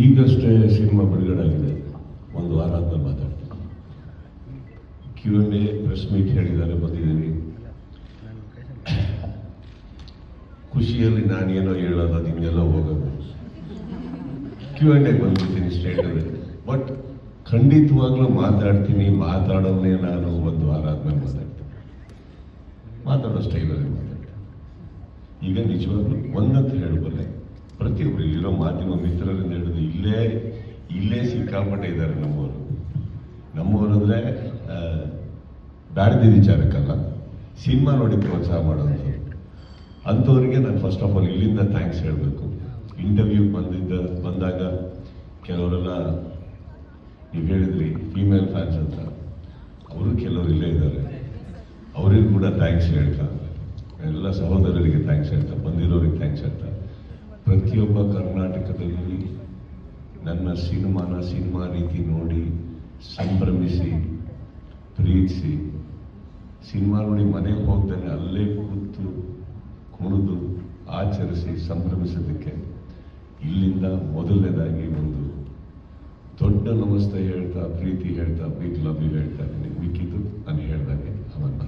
ಈಗಷ್ಟೇ ಸಿನಿಮಾ ಬಿಡುಗಡೆ ಆಗಿದೆ, ಒಂದು ವಾರ ಆದ್ಮೇಲೆ ಮಾತಾಡ್ತೀನಿ. Q&A ಪ್ರೆಸ್ ಮೀಟ್ ಹೇಳಿದ್ದಾರೆ, ಬಂದಿದ್ದೀವಿ. ಖುಷಿಯಲ್ಲಿ ನಾನೇನೋ ಹೇಳೋದು ಅದು ಹಿಂಗೆಲ್ಲ ಹೋಗೋದು. Q&A ಬಂದಿದ್ದೀನಿ ಸ್ಟೇಟಲ್ಲಿ. ಬಟ್ ಖಂಡಿತವಾಗ್ಲೂ ಮಾತಾಡ್ತೀನಿ. ಮಾತಾಡೋನೇ ನಾನು ಒಂದು ವಾರ ಆದ್ಮೇಲೆ ಮಾತಾಡೋ ಸ್ಟೈಲಲ್ಲಿ ಮಾತಾಡ್ತೀನಿ. ಈಗ ನಿಜವಾಗ್ಲೂ ಒಂದಂತ ಹೇಳಬಲ್ಲೆ, ಪ್ರತಿಯೊಬ್ಬರು ಇಲ್ಲಿರೋ ಮಾಧ್ಯಮ ಮಿತ್ರರಿಂದ ಹಿಡಿದು ಇಲ್ಲೇ ಸಿಕ್ಕಾಪಟ್ಟೆ ಇದ್ದಾರೆ ನಮ್ಮವರು ಅಂದರೆ ಬ್ಯಾಡದಿ ವಿಚಾರಕ್ಕಲ್ಲ, ಸಿನಿಮಾ ನೋಡಿ ಪ್ರೋತ್ಸಾಹ ಮಾಡೋದು. ಅಂಥವ್ರಿಗೆ ನಾನು ಫಸ್ಟ್ ಆಫ್ ಆಲ್ ಇಲ್ಲಿಂದ ಥ್ಯಾಂಕ್ಸ್ ಹೇಳಬೇಕು. ಇಂಟರ್ವ್ಯೂ ಬಂದಾಗ ಕೆಲವರೆಲ್ಲ ನೀವು ಹೇಳಿದ್ರಿ ಫೀಮೇಲ್ ಫ್ಯಾನ್ಸ್ ಅಂತ, ಅವರು ಕೆಲವರು ಇಲ್ಲೇ ಇದ್ದಾರೆ, ಅವರಿಗೂ ಕೂಡ ಥ್ಯಾಂಕ್ಸ್ ಹೇಳ್ತಾ, ಎಲ್ಲ ಸಹೋದರರಿಗೆ ಥ್ಯಾಂಕ್ಸ್ ಹೇಳ್ತಾ, ಬಂದಿರೋರಿಗೆ ಥ್ಯಾಂಕ್ಸ್ ಹೇಳ್ತಾ, ಪ್ರತಿಯೊಬ್ಬ ಕರ್ನಾಟಕದಲ್ಲಿ ನನ್ನ ಸಿನಿಮಾ ರೀತಿ ನೋಡಿ ಸಂಭ್ರಮಿಸಿ ಪ್ರೀತಿಸಿ, ಸಿನಿಮಾ ನೋಡಿ ಮನೆಗೆ ಹೋಗ್ತಾನೆ ಅಲ್ಲೇ ಕೂತು ಕುಣಿದು ಆಚರಿಸಿ ಸಂಭ್ರಮಿಸೋದಕ್ಕೆ ಇಲ್ಲಿಂದ ಮೊದಲನೇದಾಗಿ ಒಂದು ದೊಡ್ಡ ನಮಸ್ತೆ ಹೇಳ್ತಾ, ಪ್ರೀತಿ ಹೇಳ್ತಾ, ಬಿಗ್ ಲವ್ ಯು ಹೇಳ್ತಾ ಇದ್ದೀನಿ. ಮಿಕ್ಕಿದ್ದು ನಾನು ಹೇಳ್ದಾಗೆ ಅವನ್ನ